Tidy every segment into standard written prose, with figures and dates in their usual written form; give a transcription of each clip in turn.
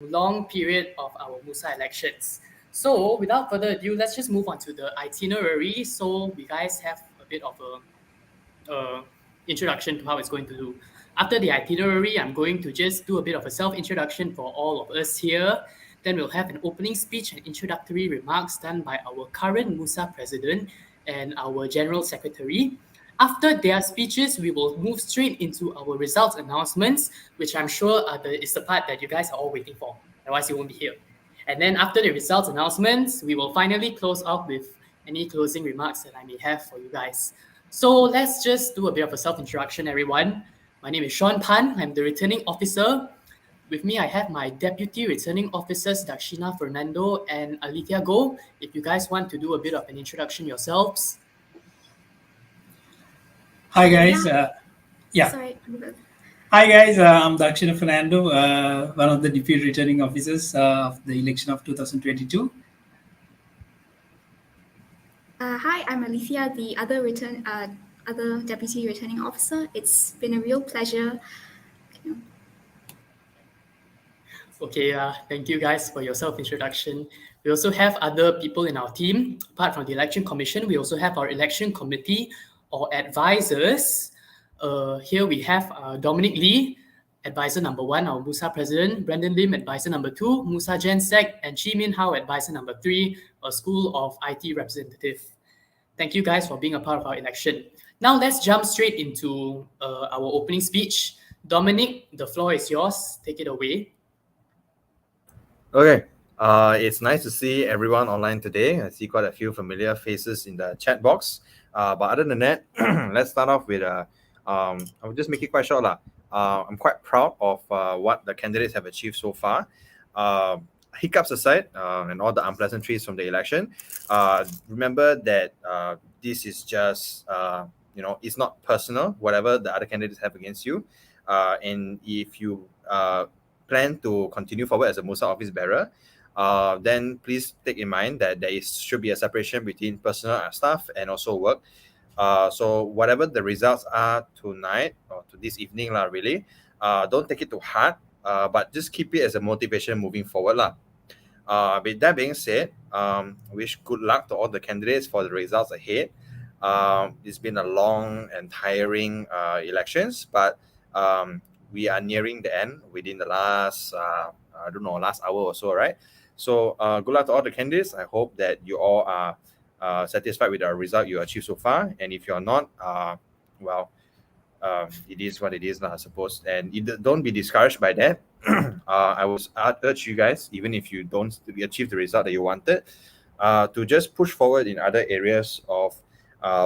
long period of our MUSA elections. So without further ado, let's just move on to the itinerary. So we guys have a bit of a introduction to how it's going to do. After the itinerary, I'm going to just do a bit of a self-introduction for all of us here. Then we'll have an opening speech and introductory remarks done by our current MUSA president and our general secretary. After their speeches, we will move straight into our results announcements, which I'm sure is the part that you guys are all waiting for. Otherwise, you won't be here. And then after the results announcements, we will finally close off with any closing remarks that I may have for you guys. So let's just do a bit of a self-introduction, everyone. My name is Sean Pan. I'm the returning officer. With me, I have my deputy returning officers, Dakshina Fernando and Alithia Go. If you guys want to do a bit of an introduction yourselves. Hi guys. Sorry. Hi guys. I'm Dakshina Fernando, one of the deputy returning officers of the election of 2022. Hi, I'm Alithia, the other deputy returning officer. It's been a real pleasure. Okay, thank you guys for your self-introduction. We also have other people in our team. Apart from the election commission, we also have our election committee or advisors. Here we have Dominic Lee, advisor number 1, our MUSA president, Brandon Lim, advisor number 2, MUSA Gen Sec, and Chi Min Hao, advisor number 3, a School of IT representative. Thank you guys for being a part of our election. Now let's jump straight into our opening speech. Dominic, the floor is yours. Take it away. Okay, it's nice to see everyone online today. I see quite a few familiar faces in the chat box. But other than that, let's start off with I'll just make it quite short. I'm quite proud of what the candidates have achieved so far. Hiccups aside, and all the unpleasantries from the election, remember that this is just, it's not personal, whatever the other candidates have against you. And if you plan to continue forward as a MUSA office bearer, then please take in mind that there should be a separation between personal stuff and also work. So whatever the results are tonight or to this evening, really, don't take it to heart, but just keep it as a motivation moving forward. With that being said, wish good luck to all the candidates for the results ahead. It's been a long and tiring elections, but we are nearing the end within the last, last hour or so, right? So good luck to all the candidates. I hope that you all are satisfied with the result you achieved so far. And if you're not, it is what it is, I suppose. And don't be discouraged by that. I'd urge you guys, even if you don't achieve the result that you wanted, to just push forward in other areas of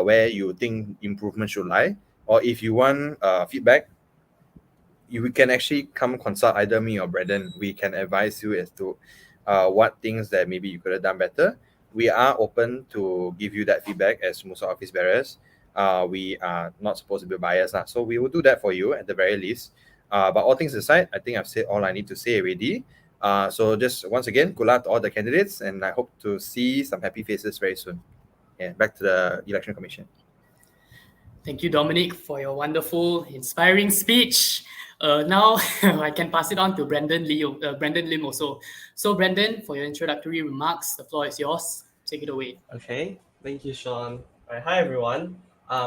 where you think improvement should lie. Or if you want feedback, you can actually come consult either me or Brandon. We can advise you as to what things that maybe you could have done better. We are open to give you that feedback as MUSA office bearers. We are not supposed to be biased, so we will do that for you at the very least. But all things aside, I think I've said all I need to say already. So just once again, good luck to all the candidates, and I hope to see some happy faces very soon. Yeah, back to the election commission. Thank you, Dominic, for your wonderful, inspiring speech. Now I can pass it on to Brandon Lim also. So Brandon, for your introductory remarks, the floor is yours. Take it away. Okay, thank you, Sean. All right, hi everyone.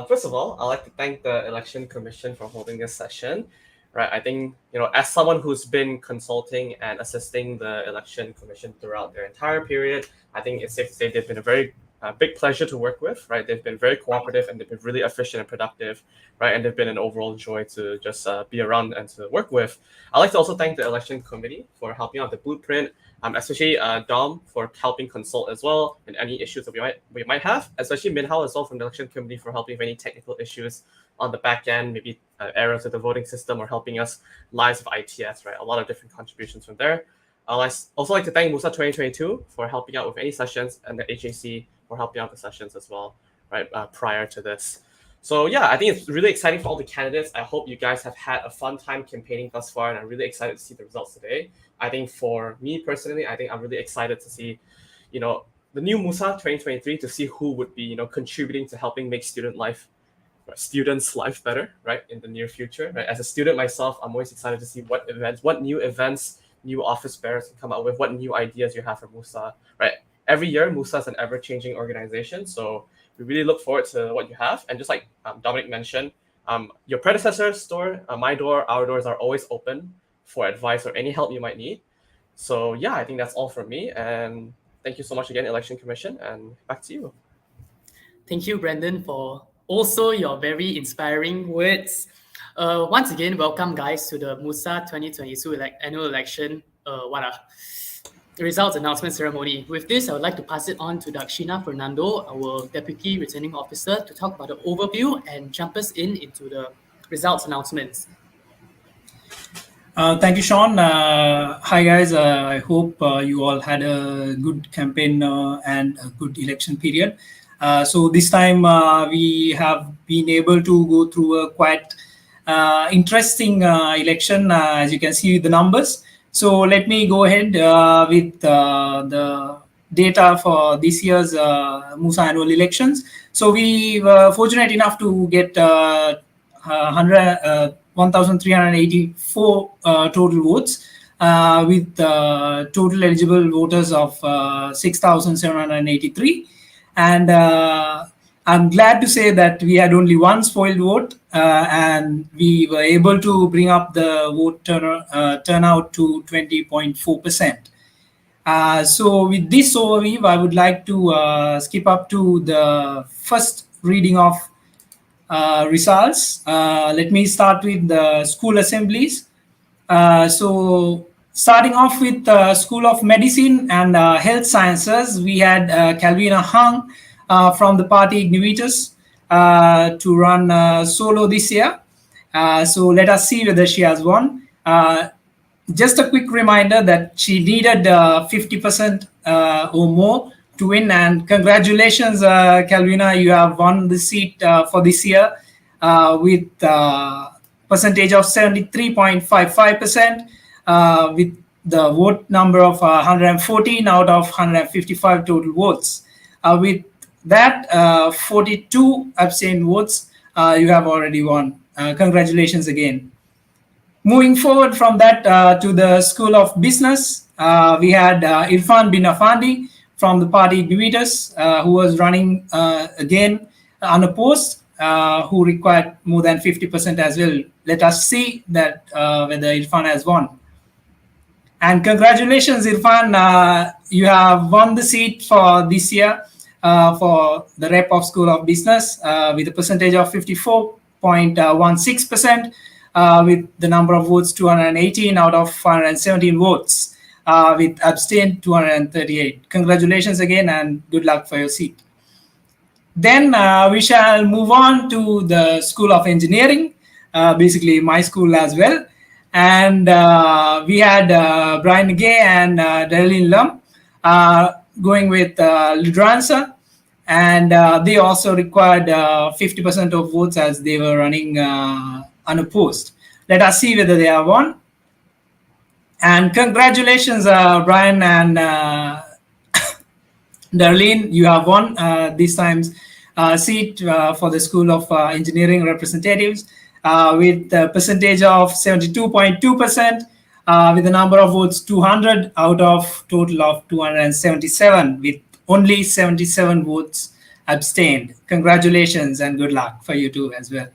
First of all, I'd like to thank the Election Commission for holding this session. Right, I think, as someone who's been consulting and assisting the Election Commission throughout their entire period, I think it's safe to say they've been a very big pleasure to work with, right? They've been very cooperative and they've been really efficient and productive, right? And they've been an overall joy to just be around and to work with. I'd like to also thank the election committee for helping out the blueprint, especially Dom for helping consult as well in any issues that we might have, especially Min Hao as well from the election committee for helping with any technical issues on the back end, maybe errors with the voting system or helping us live with ITS, right? A lot of different contributions from there. I'd also like to thank MUSA 2022 for helping out with any sessions and the HAC for helping out the sessions as well, right, prior to this. So yeah, I think it's really exciting for all the candidates. I hope you guys have had a fun time campaigning thus far, and I'm really excited to see the results today. I think for me personally, I think I'm really excited to see, the new MUSA 2023, to see who would be, contributing to helping make students' life better, right, in the near future. Right, as a student myself, I'm always excited to see what new events new office bearers can come up with, what new ideas you have for MUSA, right? Every year, MUSA is an ever-changing organization, so we really look forward to what you have. And just like Dominic mentioned, your predecessor's door, my door, our doors are always open for advice or any help you might need. So yeah, I think that's all from me. And thank you so much again, Election Commission, and back to you. Thank you, Brandon, for also your very inspiring words. Once again, welcome guys to the MUSA 2022 annual election results announcement ceremony. With this, I would like to pass it on to Dakshina Fernando, our Deputy Returning Officer, to talk about the overview and jump us into the results announcements. Thank you, Sean. Hi, guys. I hope you all had a good campaign and a good election period. So this time we have been able to go through a quite interesting election, as you can see with the numbers. So let me go ahead with the data for this year's MUSA annual elections. So we were fortunate enough to get 1,384 total votes with total eligible voters of 6,783. And I'm glad to say that we had only one spoiled vote, and we were able to bring up the vote turnout to 20.4%. So with this overview, I would like to skip up to the first reading of results. Let me start with the school assemblies. So starting off with School of Medicine and Health Sciences, we had Calvina Hung from the party Ignivitus to run solo this year. So let us see whether she has won. Just a quick reminder that she needed 50% or more to win, and congratulations, Calvina, you have won the seat for this year with percentage of 73.55%. With the vote number of 114 out of 155 total votes. With that, 42 abstained votes, you have already won. Congratulations again. Moving forward from that to the School of Business, we had Irfan bin Afandi from the party Ignivitus, who was running again unopposed, who required more than 50% as well. Let us see that whether Irfan has won. And congratulations, Irfan. You have won the seat for this year for the rep of School of Business with a percentage of 54.16%, with the number of votes 218 out of 517 votes, with abstained 238. Congratulations again and good luck for your seat. Then we shall move on to the School of Engineering, basically my school as well. And we had Brian Gay and Darlene Lum going with Ludransa, and they also required 50% of votes as they were running unopposed. Let us see whether they have won. And congratulations, Brian and Darlene, you have won this time's seat for the School of Engineering Representatives with a percentage of 72.2%, with a number of votes 200 out of total of 277, with only 77 votes abstained. Congratulations and good luck for you too as well.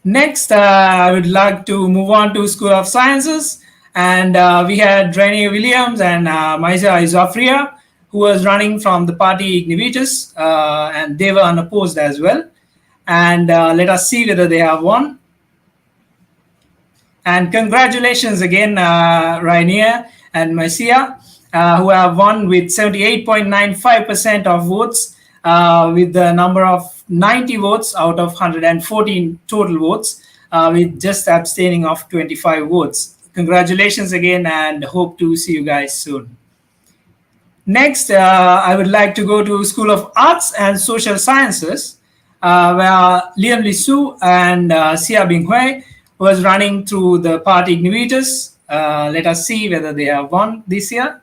Next, I would like to move on to School of Sciences, and we had Renee Williams and Maisa Izafria, who was running from the party Ignivitus, and they were unopposed as well. And let us see whether they have won. And congratulations again, Rainier and Maisia, who have won with 78.95% of votes, with the number of 90 votes out of 114 total votes, with just abstaining of 25 votes. Congratulations again and hope to see you guys soon. Next, I would like to go to School of Arts and Social Sciences, where Liam Lisu and Xia Binghui was running through the party Ignivitus. Let us see whether they have won this year.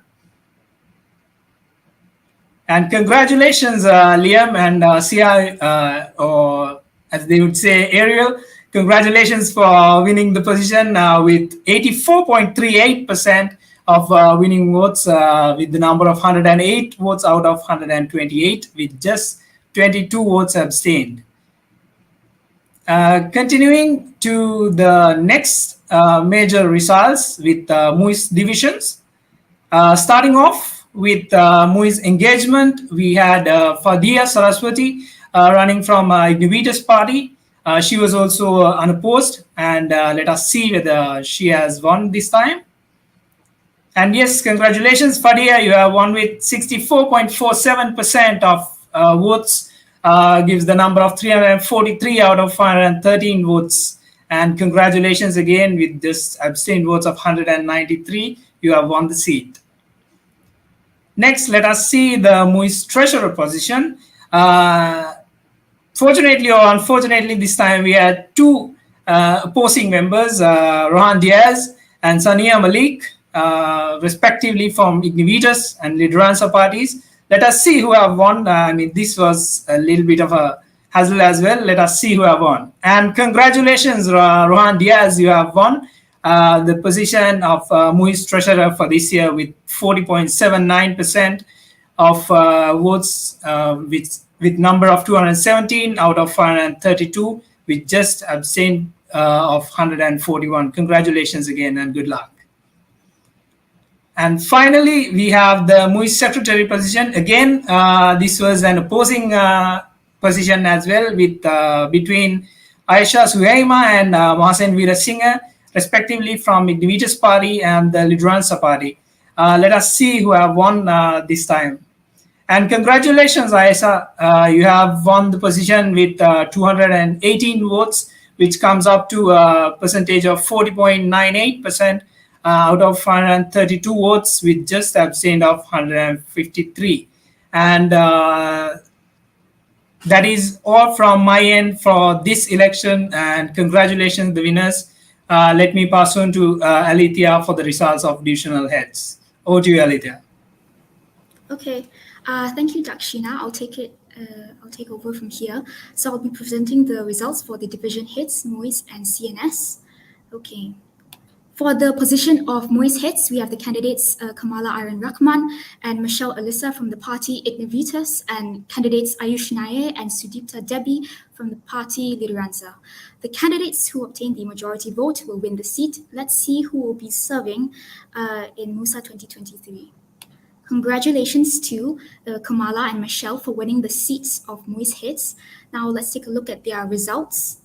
And congratulations, Liam and Xia, or as they would say, Ariel. Congratulations for winning the position with 84.38% of winning votes, with the number of 108 votes out of 128, with just 22 votes abstained. Continuing to the next major results with MUISS divisions. Starting off with MUISS Engagement, we had Fadia Saraswati running from Ignivitas Party. She was also unopposed, and let us see whether she has won this time. And yes, congratulations, Fadia, you have won with 64.47% of votes, gives the number of 343 out of 513 votes. And congratulations again with this abstained votes of 193, you have won the seat. Next, let us see the MUISS Treasurer position. Fortunately or unfortunately, this time we had two opposing members, Rohan Diaz and Sania Malik, respectively from Ignivitas and Lideranza parties. Let us see who have won. I mean, this was a little bit of a hassle as well. Let us see who have won. And congratulations, Rohan Diaz, you have won the position of MUISS Treasurer for this year with 40.79% of votes, with number of 217 out of 532, with just abstain of 141. Congratulations again and good luck. And finally, we have the MUISS Secretary position. Again, this was an opposing position as well, with between Aisha Suhaima and Mohasen Veerasinghe, respectively from Ignivitas Party and the Lideranza Party. Let us see who have won this time. And congratulations, Aisha. You have won the position with 218 votes, which comes up to a percentage of 40.98%. Out of 532 votes, with just abstained of 153. And that is all from my end for this election, and congratulations, the winners. Let me pass on to Alithia for the results of divisional heads. Over to you, Alithia. Okay, thank you, Dakshina. I'll take over from here. So I'll be presenting the results for the division heads, MUISS and CNS. Okay. For the position of MUISS heads, we have the candidates Kamala Iron Rahman and Michelle Alyssa from the party Ignivitas, and candidates Ayush Nair and Sudipta Debbie from the party Lideranza. The candidates who obtain the majority vote will win the seat. Let's see who will be serving in MUSA 2023. Congratulations to Kamala and Michelle for winning the seats of MUISS heads. Now let's take a look at their results.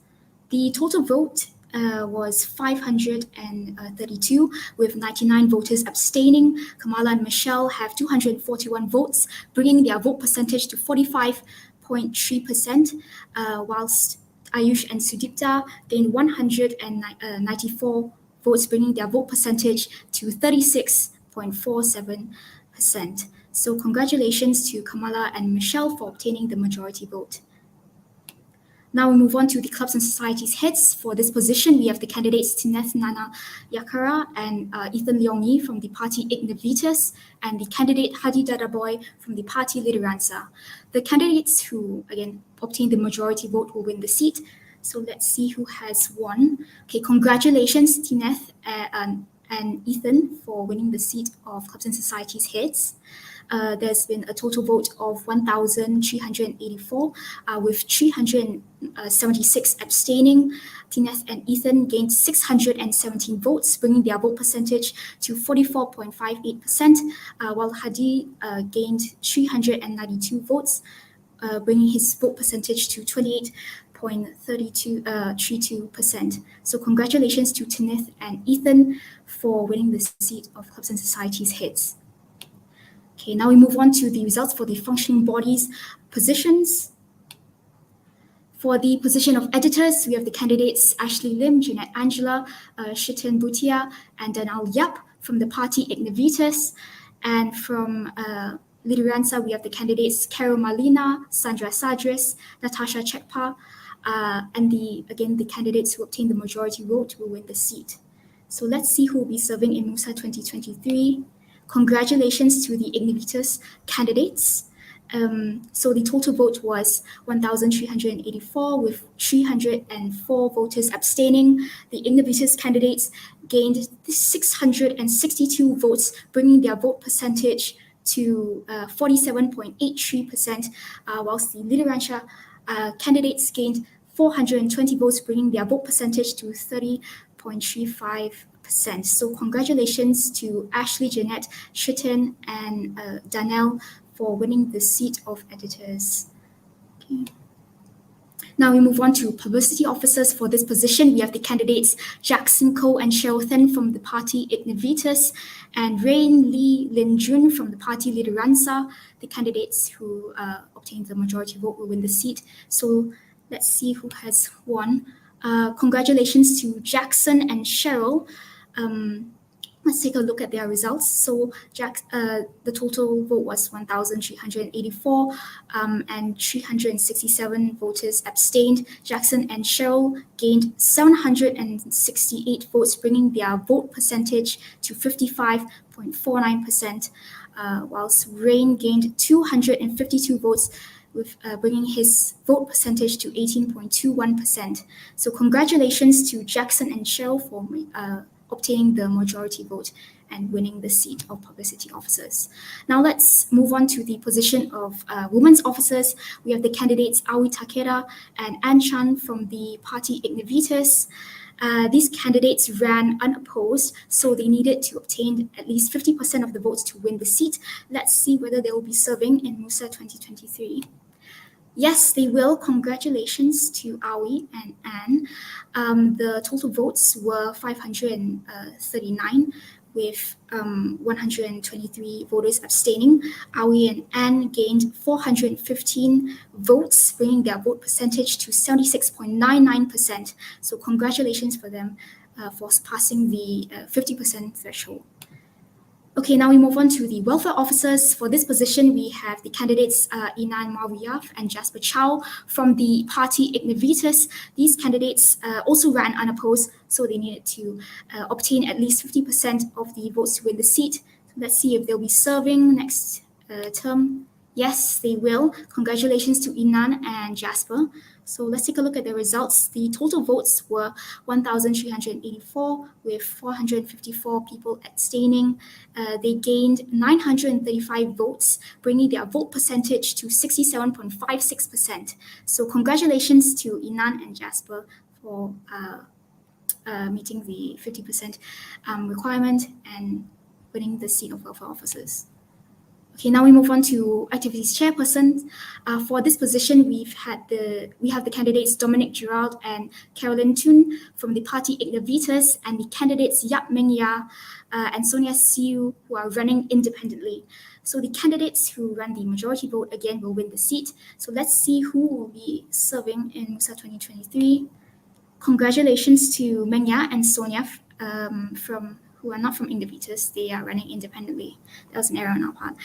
The total vote was 532, with 99 voters abstaining. Kamala and Michelle have 241 votes, bringing their vote percentage to 45.3%, whilst Ayush and Sudipta gained 194 votes, bringing their vote percentage to 36.47%. So congratulations to Kamala and Michelle for obtaining the majority vote. Now we move on to the clubs and societies heads. For this position, we have the candidates Tineth Nana Yakara and Ethan Leongi from the party Ignivitas, and the candidate Hadi Dadaboy from the party Lideranza. The candidates who, again, obtain the majority vote will win the seat. So let's see who has won. Okay, congratulations, Tineth and Ethan, for winning the seat of clubs and societies heads. There's been a total vote of 1,384, with 376 abstaining. Tineth and Ethan gained 617 votes, bringing their vote percentage to 44.58%, while Hadi gained 392 votes, bringing his vote percentage to 28.32%. So congratulations to Tineth and Ethan for winning the seat of clubs and societies heads. Okay, now we move on to the results for the functioning bodies positions. For the position of editors, we have the candidates Ashley Lim, Jeanette Angela, Shitan Bhutia, and Danal Yap from the party Ignivitas. And from Lideranza, we have the candidates Carol Malina, Sandra Sadris, Natasha Chekpa, and the candidates who obtain the majority vote will win the seat. So let's see who will be serving in MUSA 2023. Congratulations to the Ignivitas candidates. So the total vote was 1,384 with 304 voters abstaining. The Ignivitus candidates gained 662 votes, bringing their vote percentage to 47.83%, whilst the Lideransa candidates gained 420 votes, bringing their vote percentage to 30.35%. So congratulations to Ashley, Jeanette, Shitten, and Danelle for winning the seat of editors. Okay. Now we move on to publicity officers. For this position, we have the candidates Jackson Koh and Cheryl Thin from the party Ignivitus and Rain Lee Lin Jun from the party Lideransa. The candidates who obtained the majority vote will win the seat. So let's see who has won. Congratulations to Jackson and Cheryl. Let's take a look at their results. So the total vote was 1,384 and 367 voters abstained. Jackson and Cheryl gained 768 votes, bringing their vote percentage to 55.49%, whilst Rain gained 252 votes, with bringing his vote percentage to 18.21%. So congratulations to Jackson and Cheryl for obtaining the majority vote and winning the seat of publicity officers. Now let's move on to the position of women's officers. We have the candidates Aoi Takeda and Ann Chan from the party Ignivitus. These candidates ran unopposed, so they needed to obtain at least 50% of the votes to win the seat. Let's see whether they will be serving in MUSA 2023. Yes, they will. Congratulations to Aoi and Anne. The total votes were 539 with 123 voters abstaining. Aoi and Anne gained 415 votes, bringing their vote percentage to 76.99%. So congratulations for them for passing the 50% threshold. Okay, now we move on to the welfare officers. For this position, we have the candidates Inan Marwiyaf and Jasper Chow from the party Ignivitus. These candidates also ran unopposed, so they needed to obtain at least 50% of the votes to win the seat. So let's see if they'll be serving next term. Yes, they will. Congratulations to Inan and Jasper. So let's take a look at the results. The total votes were 1,384 with 454 people abstaining. They gained 935 votes, bringing their vote percentage to 67.56%. So congratulations to Inan and Jasper for meeting the 50% requirement and winning the seat of welfare officers. Okay, now we move on to activities chairpersons. For this position, we have the candidates Dominic Gerald and Carolyn Thun from the party Ignivitus, and the candidates Yap Meng Ya and Sonia Siu, who are running independently. So the candidates who run the majority vote again will win the seat. So let's see who will be serving in MUSA 2023. Congratulations to Meng Ya and Sonia who are not from Ignivitus. They are running independently. That was an error on our part.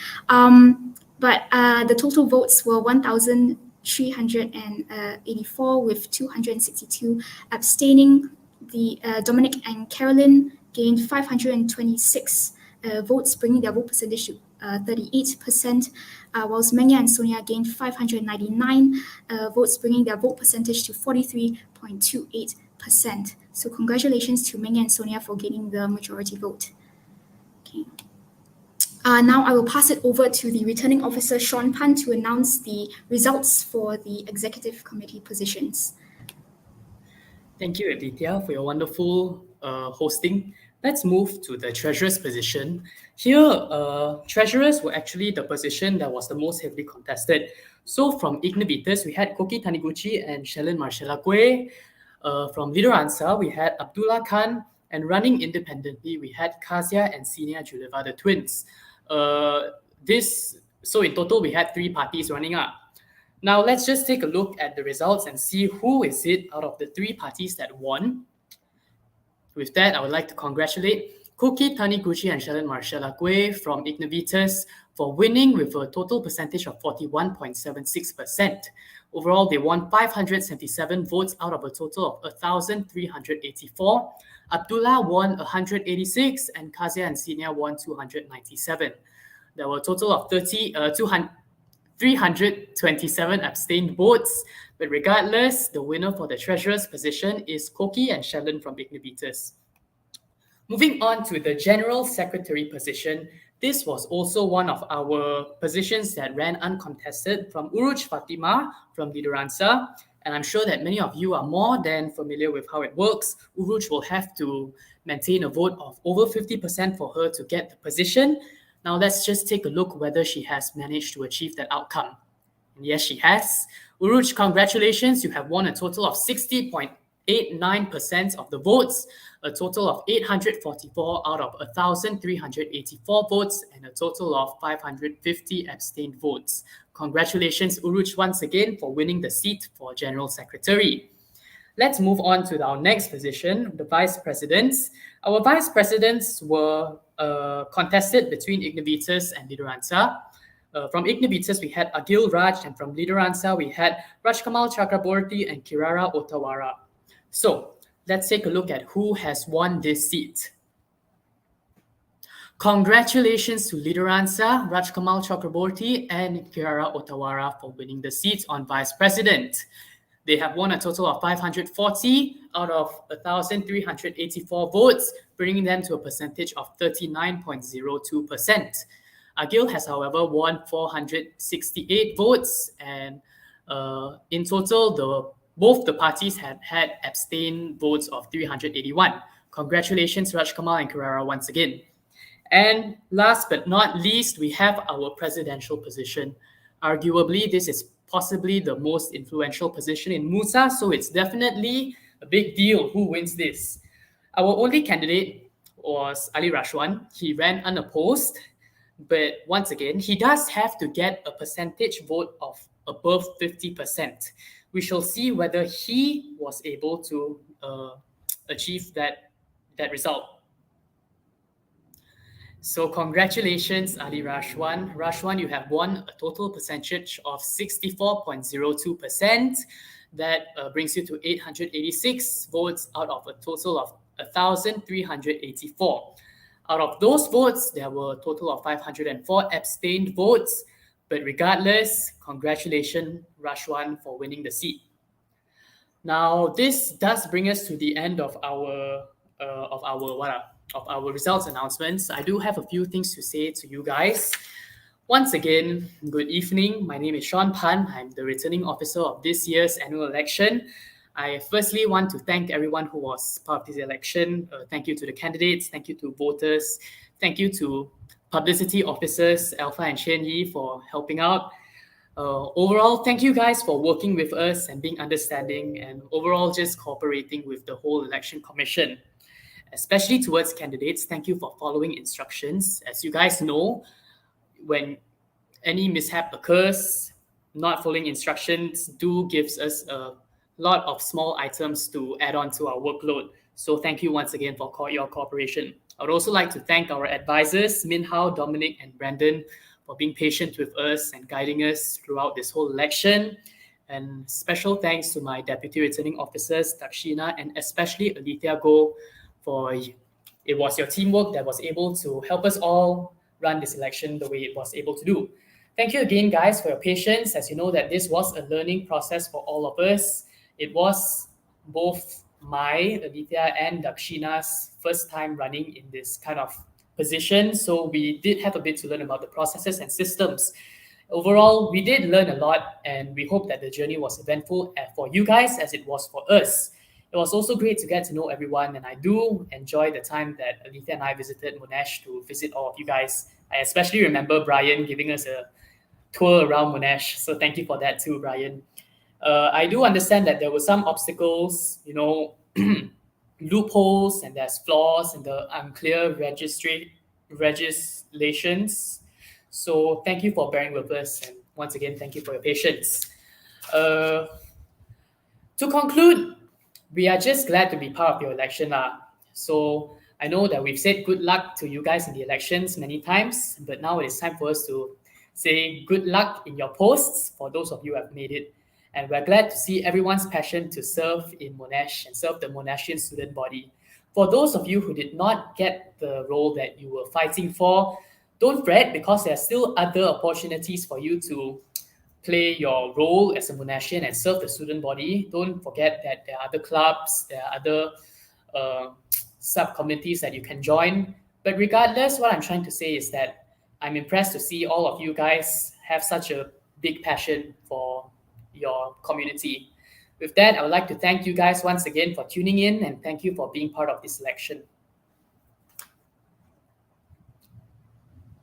But the total votes were 1,384 with 262 abstaining. The Dominic and Carolyn gained 526 votes, bringing their vote percentage to 38%, whilst Meng Ya and Sonia gained 599 votes, bringing their vote percentage to 43.28%. So congratulations to Meng Ya and Sonia for gaining the majority vote. Okay. Now I will pass it over to the returning officer, Sean Pan, to announce the results for the executive committee positions. Thank you, Aditya, for your wonderful hosting. Let's move to the treasurer's position. Here, treasurers were actually the position that was the most heavily contested. So from Ignivitus, we had Koki Taniguchi and Shellen Marcella Kwe. From Lideransa, we had Abdullah Khan, and running independently, we had Kazia and Senia Juliva, the twins. So in total, we had 3 parties running up. Now, let's just take a look at the results and see who is it out of the 3 parties that won. With that, I would like to congratulate Koki Taniguchi and Shellen Marcella Kwe from Ignivitus for winning with a total percentage of 41.76%. Overall, they won 577 votes out of a total of 1,384. Abdullah won 186 and Kazia and Senia won 297. There were a total of 327 abstained votes. But regardless, the winner for the Treasurer's position is Koki and Sheldon from Ignivitus. Moving on to the General Secretary position, this was also one of our positions that ran uncontested from Uruj Fatima from Lideransa. And I'm sure that many of you are more than familiar with how it works. Uruj will have to maintain a vote of over 50% for her to get the position. Now let's just take a look whether she has managed to achieve that outcome. And yes, she has. Uruj, congratulations. You have won a total of 60.89% of the votes, a total of 844 out of 1,384 votes, and a total of 550 abstained votes. Congratulations, Uruj, once again for winning the seat for General Secretary. Let's move on to our next position, the Vice Presidents. Our Vice Presidents were contested between Ignivitus and Lideransa. From Ignivitus, we had Agil Raj, and from Lideransa, we had Rajkamal Chakraborty and Kirara Ottawara. So let's take a look at who has won this seat. Congratulations to Lideransa, Rajkamal Chakraborty, and Kirara Ottawara for winning the seat on Vice President. They have won a total of 540 out of 1,384 votes, bringing them to a percentage of 39.02%. Agil has, however, won 468 votes, and in total, both the parties had abstained votes of 381. Congratulations, Rajkamal and Kirara, once again. And last but not least, we have our presidential position. Arguably, this is possibly the most influential position in MUSA, so it's definitely a big deal who wins this. Our only candidate was Ali Rashwan. He ran unopposed, but once again, he does have to get a percentage vote of above 50%. We shall see whether he was able to achieve that result. So congratulations, Ali Rashwan. Rashwan, you have won a total percentage of 64.02%. That brings you to 886 votes out of a total of 1,384. Out of those votes, there were a total of 504 abstained votes. But regardless, congratulations, Rashwan, for winning the seat. Now, this does bring us to the end of our results announcements. I do have a few things to say to you guys. Once again, good evening. My name is Sean Pan. I'm the returning officer of this year's annual election. I firstly want to thank everyone who was part of this election. Thank you to the candidates. Thank you to voters. Thank you to Publicity Officers, Alpha and Chen Yi, for helping out. Overall, thank you guys for working with us and being understanding, and overall just cooperating with the whole election commission. Especially towards candidates, thank you for following instructions. As you guys know, when any mishap occurs, not following instructions gives us a lot of small items to add on to our workload. So thank you once again for your cooperation. I would also like to thank our advisors, Min Hao, Dominic, and Brandon, for being patient with us and guiding us throughout this whole election. And special thanks to my deputy returning officers, Takshina, and especially Alithia Goh, for it was your teamwork that was able to help us all run this election the way it was able to do. Thank you again, guys, for your patience. As you know that this was a learning process for all of us. It was both my, Aditya, and Dakshina's first time running in this kind of position. So we did have a bit to learn about the processes and systems. Overall, we did learn a lot, and we hope that the journey was eventful for you guys as it was for us. It was also great to get to know everyone, and I do enjoy the time that Alithia and I visited Monash to visit all of you guys. I especially remember Brian giving us a tour around Monash, so thank you for that too, Brian. I do understand that there were some obstacles, loopholes, and there's flaws in the unclear legislations. So thank you for bearing with us, and once again, thank you for your patience. To conclude, we are just glad to be part of your election. So I know that we've said good luck to you guys in the elections many times, but now it is time for us to say good luck in your posts for those of you who have made it. And we're glad to see everyone's passion to serve in Monash and serve the Monashian student body. For those of you who did not get the role that you were fighting for, don't fret, because there are still other opportunities for you to play your role as a Monashian and serve the student body. Don't forget that there are other clubs, there are other sub-committees that you can join. But regardless, what I'm trying to say is that I'm impressed to see all of you guys have such a big passion for your community. With that, I would like to thank you guys once again for tuning in and thank you for being part of this election.